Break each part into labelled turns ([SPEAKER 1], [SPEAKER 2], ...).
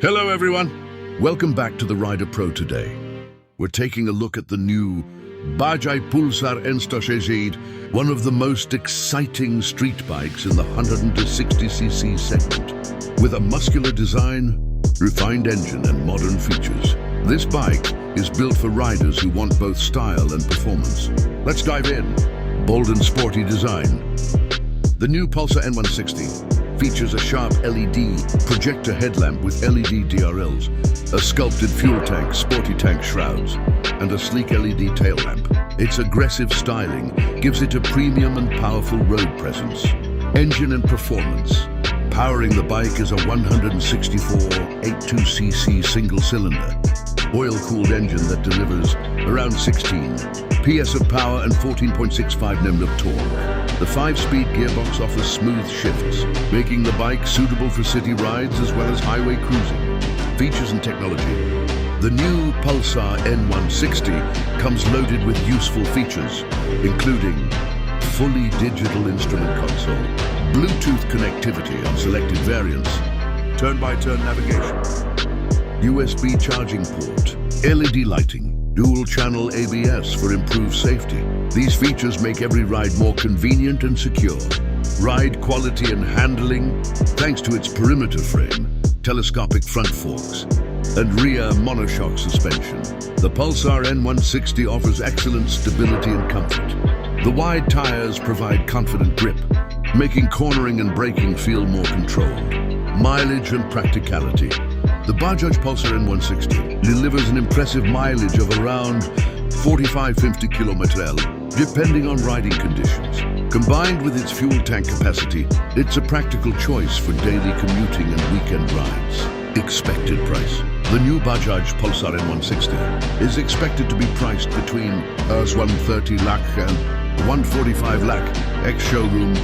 [SPEAKER 1] Hello everyone, welcome back to the Rider Pro today. We're taking a look at the new Bajaj Pulsar N160, one of the most exciting street bikes in the 160cc segment. With a muscular design, refined engine and modern features, this bike is built for riders who want both style and performance. Let's dive in. Bold and sporty design. The new Pulsar N160 features a sharp LED projector headlamp with LED DRLs, a sculpted fuel tank, sporty tank shrouds, and a sleek LED tail lamp. Its aggressive styling gives it a premium and powerful road presence. Engine and performance. Powering the bike is a 164 82cc single-cylinder, oil-cooled engine that delivers around 16 PS of power and 14.65 Nm of torque. The 5-speed gearbox offers smooth shifts, making the bike suitable for city rides as well as highway cruising. Features and technology. The new Pulsar N160 comes loaded with useful features, including fully digital instrument console, Bluetooth connectivity on selected variants, turn-by-turn navigation, USB charging port, LED lighting, dual-channel ABS for improved safety. These features make every ride more convenient and secure. Ride quality and handling, thanks to its perimeter frame, telescopic front forks, and rear monoshock suspension. The Pulsar N160 offers excellent stability and comfort. The wide tires provide confident grip, making cornering and braking feel more controlled. Mileage and practicality. The Bajaj Pulsar N160 delivers an impressive mileage of around 45-50 km, depending on riding conditions. Combined with its fuel tank capacity, it's a practical choice for daily commuting and weekend rides. Expected price. The new Bajaj Pulsar N160 is expected to be priced between 130 lakh and 145 lakh ex-showroom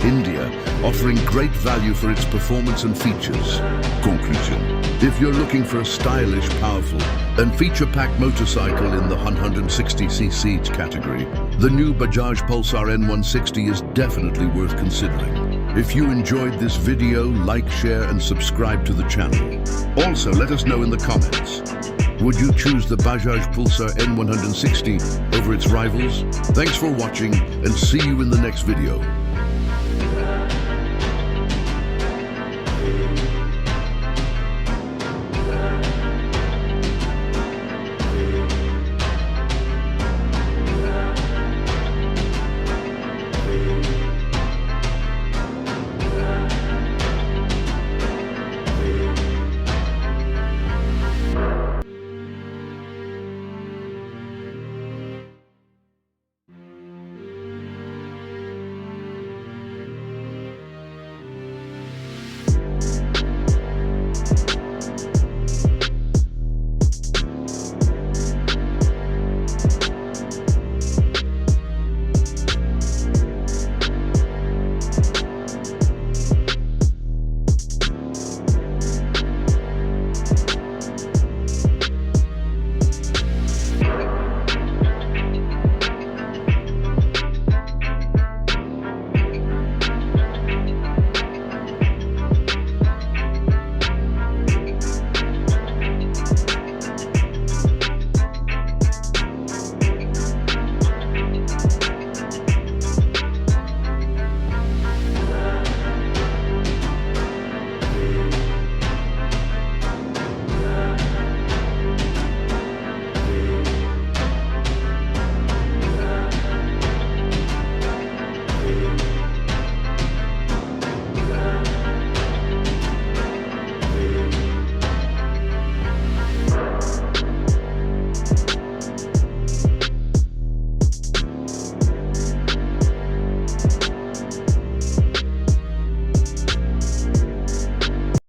[SPEAKER 1] India, offering great value for its performance and features. Conclusion. If you're looking for a stylish, powerful, and feature-packed motorcycle in the 160cc category, the new Bajaj Pulsar N160 is definitely worth considering. If you enjoyed this video, like, share, and subscribe to the channel. Also, let us know in the comments. Would you choose the Bajaj Pulsar N160 over its rivals? Thanks for watching, and see you in the next video.